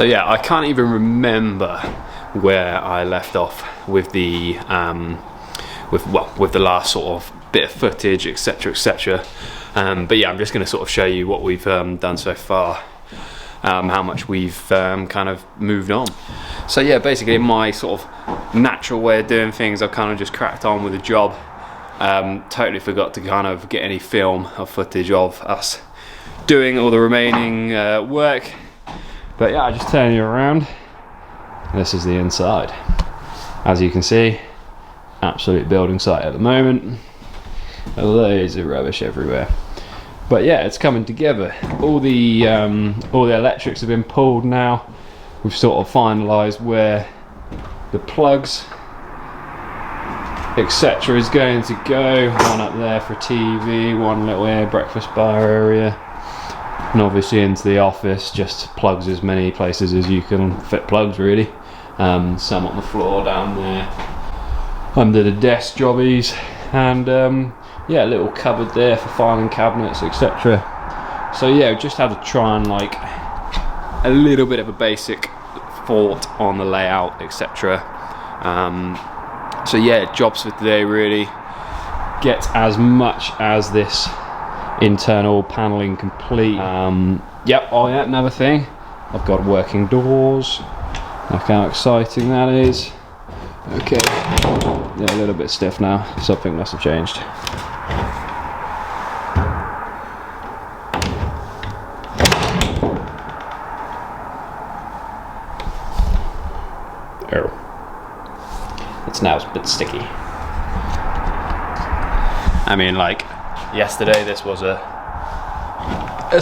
So yeah, I can't even remember where I left off with the with the last sort of bit of footage, etc, etc. But yeah, I'm just going to sort of show you what we've done so far, how much we've kind of moved on. So yeah, basically in my sort of natural way of doing things, I've kind of just cracked on with the job. Totally forgot to kind of get any film or footage of us doing all the remaining work. But yeah, I just turn you around. This is the inside. As you can see, absolute building site at the moment. Loads of rubbish everywhere. But yeah, it's coming together. All the electrics have been pulled now. We've sort of finalised where the plugs, etc. is going to go. One up there for TV, one little breakfast bar area. And obviously into the office, just plugs as many places as you can fit plugs really. Some on the floor down there, under the desk jobbies, and yeah, a little cupboard there for filing cabinets, etc. So yeah, just had to try and like a little bit of a basic thought on the layout, etc. So yeah, jobs for today really. Get as much as this internal paneling complete. Yep, oh yeah, another thing, I've got working doors. Look how exciting that is. Okay, yeah, a little bit stiff now, something must have changed. Oh, it's now a bit sticky. I mean, like yesterday this was a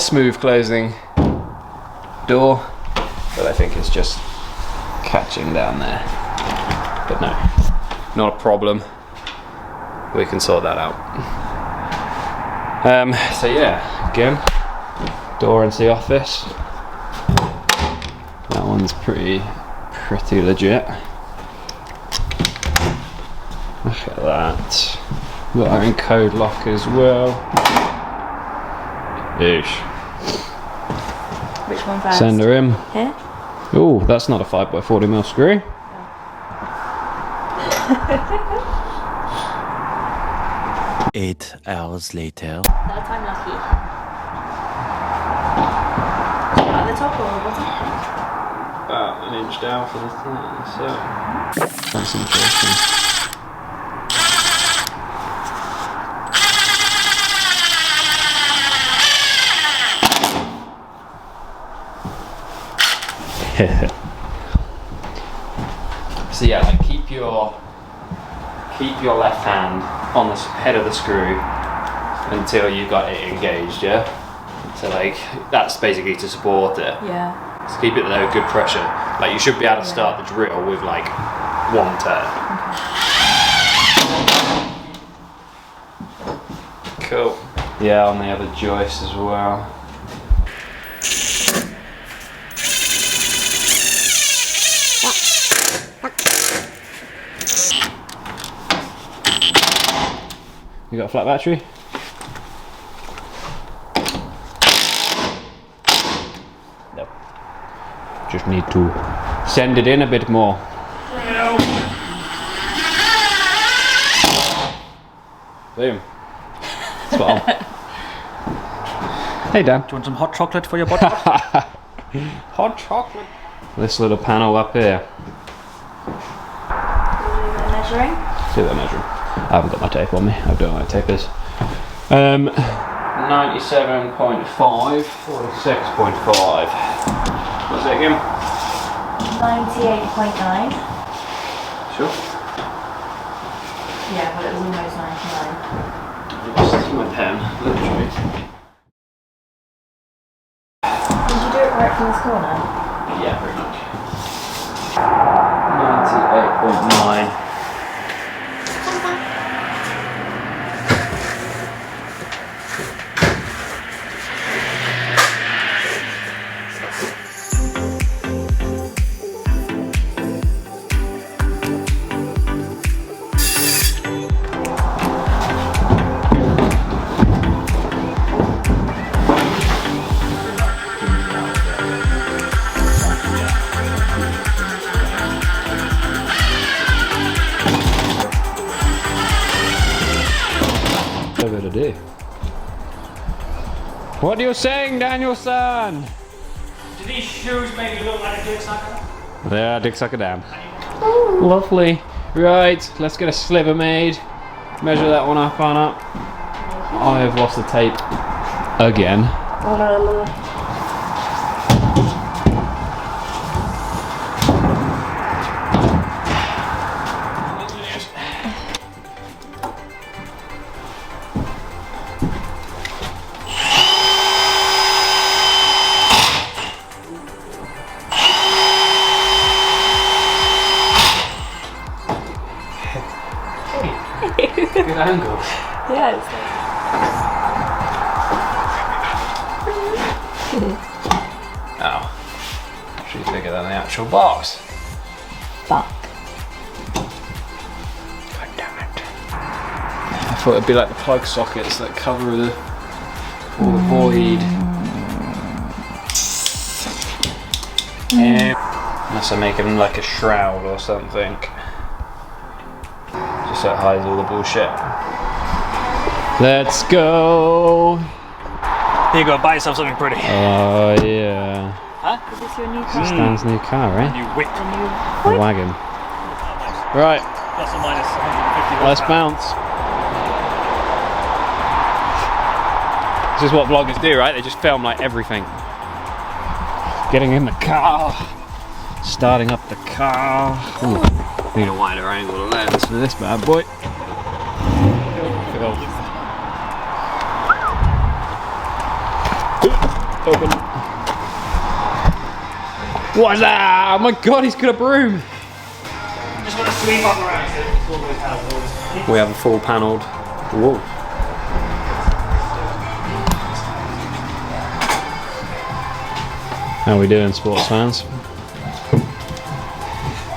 smooth closing door, but I think it's just catching down there. But no, not a problem, we can sort that out. So yeah, again, door into the office. That one's pretty legit. Look at that. Got our own code lock as well. Ish. Which one first? Send her in. Here? Oh, that's not a 5x40mm screw. Oh. 8 hours later. That time lucky. At the top or the bottom? About an inch down from the thing, so that's interesting. So yeah, like keep your left hand on the head of the screw until you've got it engaged, yeah? So like, that's basically to support it. Yeah. So keep it there with good pressure. Like you should be able to start the drill with like one turn. Okay. Cool. Yeah, on the other joist as well. You got a flat battery? No. Just need to send it in a bit more. Boom. Spot on. Hey Dan. Do you want some hot chocolate for your body? Hot chocolate. This little panel up here. Measuring? Do that measuring. I haven't got my tape on me. I don't know what my tape is. 97.5, 46.5. What's it again? 98.9. Sure. Yeah, but it was almost 99. This is my pen, literally. Did you do it right from this corner? Yeah, pretty much. 98.9. Yeah. do. What are you saying, Daniel-san? Do these shoes make you look like a dick sucker? They are Dick Sucker Dam. Lovely. Right, let's get a sliver made. Measure that one up on up. I have lost the tape again. Good angles. Yeah, it's Oh. Actually bigger than the actual box. fuck. God damn it. I thought it'd be like the plug sockets that cover all the void. Unless I make them like a shroud or something. Just so it hides all the bullshit. Let's go! Here you go, buy yourself something pretty. Oh yeah. Is this your new car? Stan's new car, right? You whip. The wagon. Right, Plus or minus 150 let's bounce. This is what vloggers do, right? They just film like everything. Getting in the car. Starting up the car. Ooh, need a wider angle lens for this bad boy. Open. What's that? Oh my god, he's got a broom. Just want to sweep up around it. We have a full panelled wall. How are we doing, sports fans?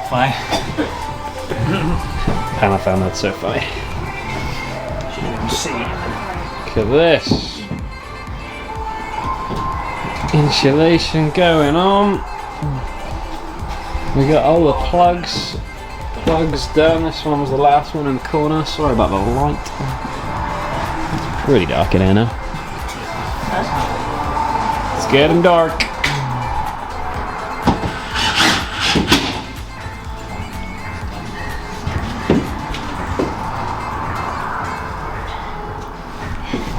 Fine. And I found that so funny. See. Look at this. Insulation going on. We got all the plugs done. This one was the last one in the corner. Sorry about the light. It's really dark in here now. It's getting dark.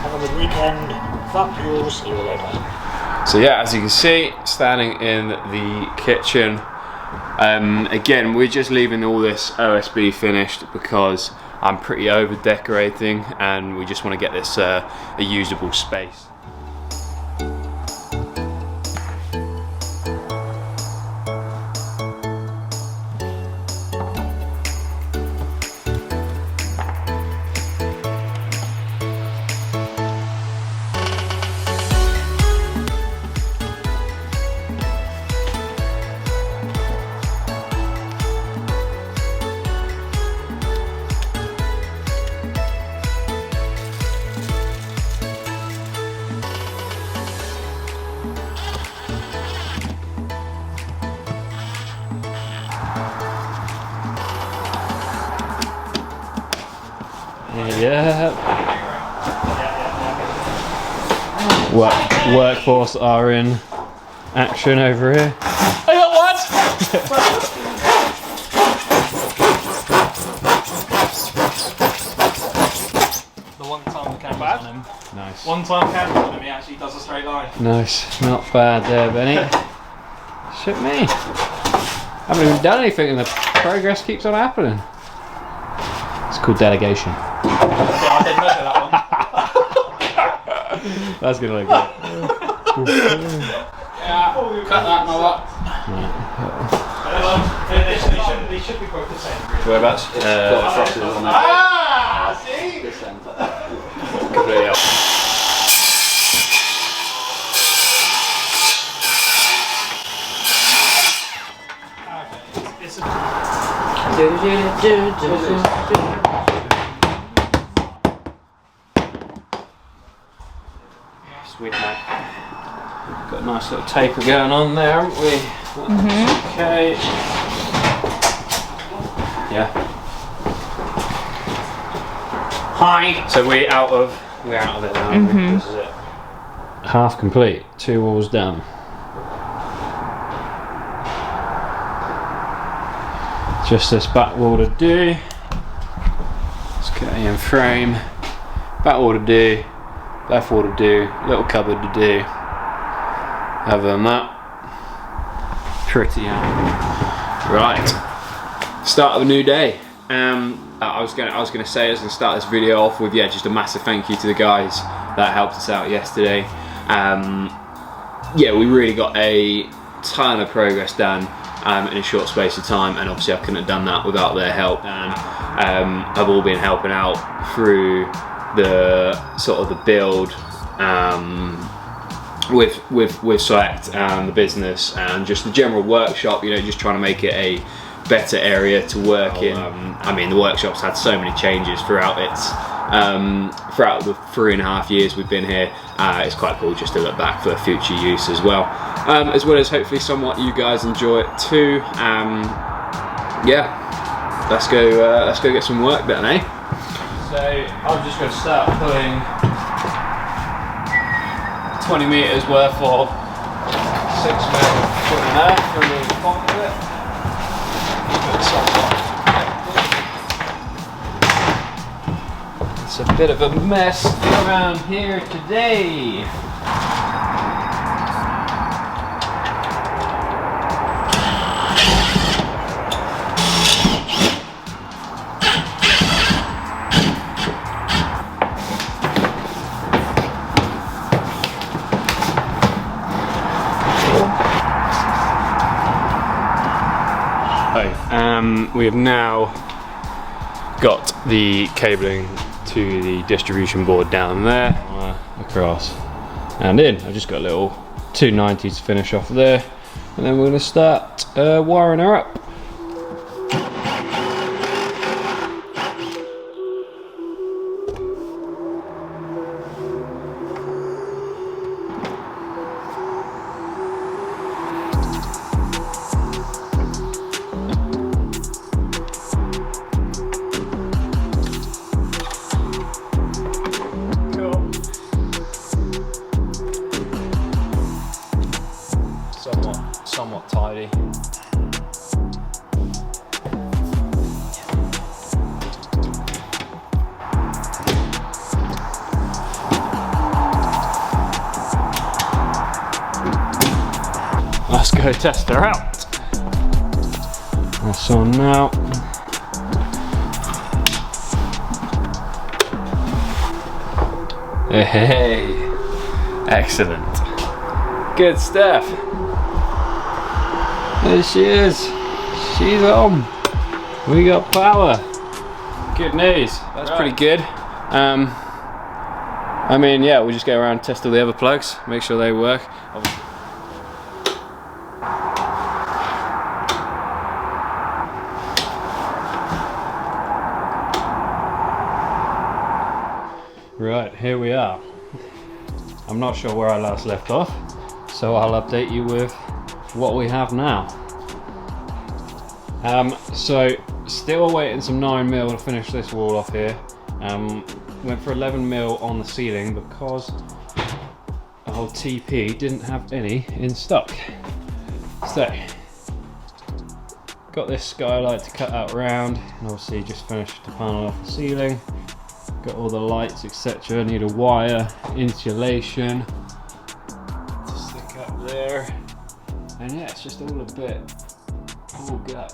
Have a good weekend. Fuck you. See you later. So yeah, as you can see, standing in the kitchen. Again, we're just leaving all this OSB finished because I'm pretty over decorating and we just want to get this a usable space. Yeah. Workforce are in action over here. I got what? The one time the camera's on him. Nice. One time camera's on him, he actually does a straight line. Nice. Not bad there, Benny. Shit me. I haven't even done anything and the progress keeps on happening. It's called delegation. I didn't measure that one. That's gonna look good. Yeah, cut that, my lot. They should be both the same. Whereabouts? Ah, see? Completely up. It's Sweet mate. Got a nice little taper going on there, haven't we? That's okay. Yeah. Hi. So we're out of we're out of it now. This is it. Half complete, 2 walls done. Just this back wall to do. Let's get it in frame. Back wall to do. Left wall to do. Little cupboard to do. Other than that, pretty right. Start of a new day. I was gonna say, I was gonna start this video off with just a massive thank you to the guys that helped us out yesterday. Yeah, we really got a ton of progress done in a short space of time, and obviously I couldn't have done that without their help. And I've all been helping out through the sort of the build with Select and the business and just the general workshop. You know, just trying to make it a better area to work in. I mean, the workshop's had so many changes throughout its throughout the 3.5 years we've been here. It's quite cool just to look back for future use as well as hopefully somewhat you guys enjoy it too. Yeah, let's go get some work done, eh? So I'm just going to start putting 20 metres worth of 6 mil put in there for a little concrete. It's a bit of a mess around here today. We have now got the cabling to the distribution board down there, across and in. I've just got a little 290 to finish off there, and then we're going to start wiring her up. Somewhat tidy. Let's go test her out. That's on now. Hey, excellent. Good stuff. There she is. She's on. We got power. Good news. That's pretty good. I mean, yeah, we'll just go around and test all the other plugs, make sure they work. Right, here we are. I'm not sure where I last left off, so I'll update you with what we have now. So still awaiting some 9mm to finish this wall off here. Went for 11mm on the ceiling because our TP didn't have any in stock. So got this skylight to cut out round, and obviously just finished the panel off the ceiling. Got all the lights, etc. Need a wire, insulation to stick up there. And yeah, it's just all a bit all go.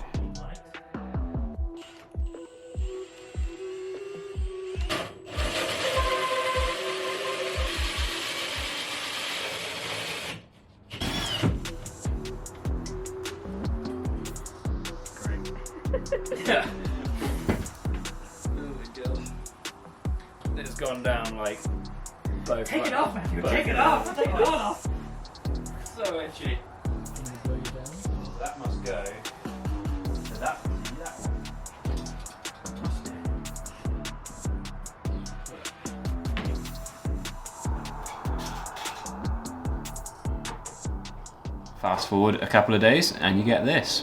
Yeah. Oh my god. It's gone down like both. Take it off, Matthew. Take it off. Take it off. So itchy. That must go to that one. Fast forward a couple of days and you get this.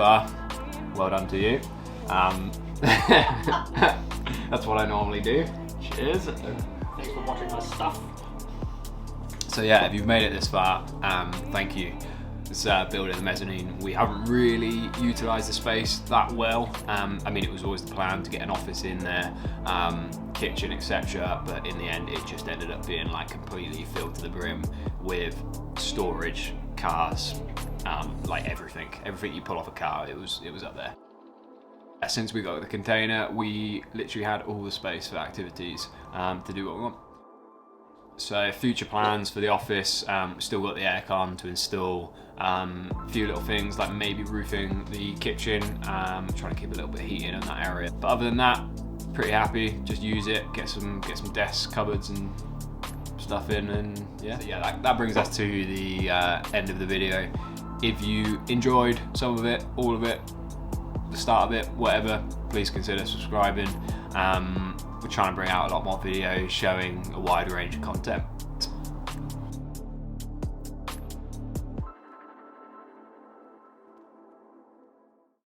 far, well done to you. That's what I normally do. Cheers. Thanks for watching my stuff. So yeah, if you've made it this far, thank you. This building the mezzanine, we haven't really utilised the space that well. I mean, it was always the plan to get an office in there, kitchen, etc. But in the end, it just ended up being like completely filled to the brim with storage, cars, like everything you pull off a car, it was up there. Since we got the container, we literally had all the space for activities to do what we want. So future plans for the office, still got the aircon to install, a few little things like maybe roofing the kitchen, trying to keep a little bit of heat in that area. But other than that, pretty happy, just use it, get some desks, cupboards and stuff in, and yeah. So yeah, that brings us to the end of the video. If you enjoyed some of it, all of it, the start of it, whatever, please consider subscribing. We're trying to bring out a lot more videos showing a wide range of content.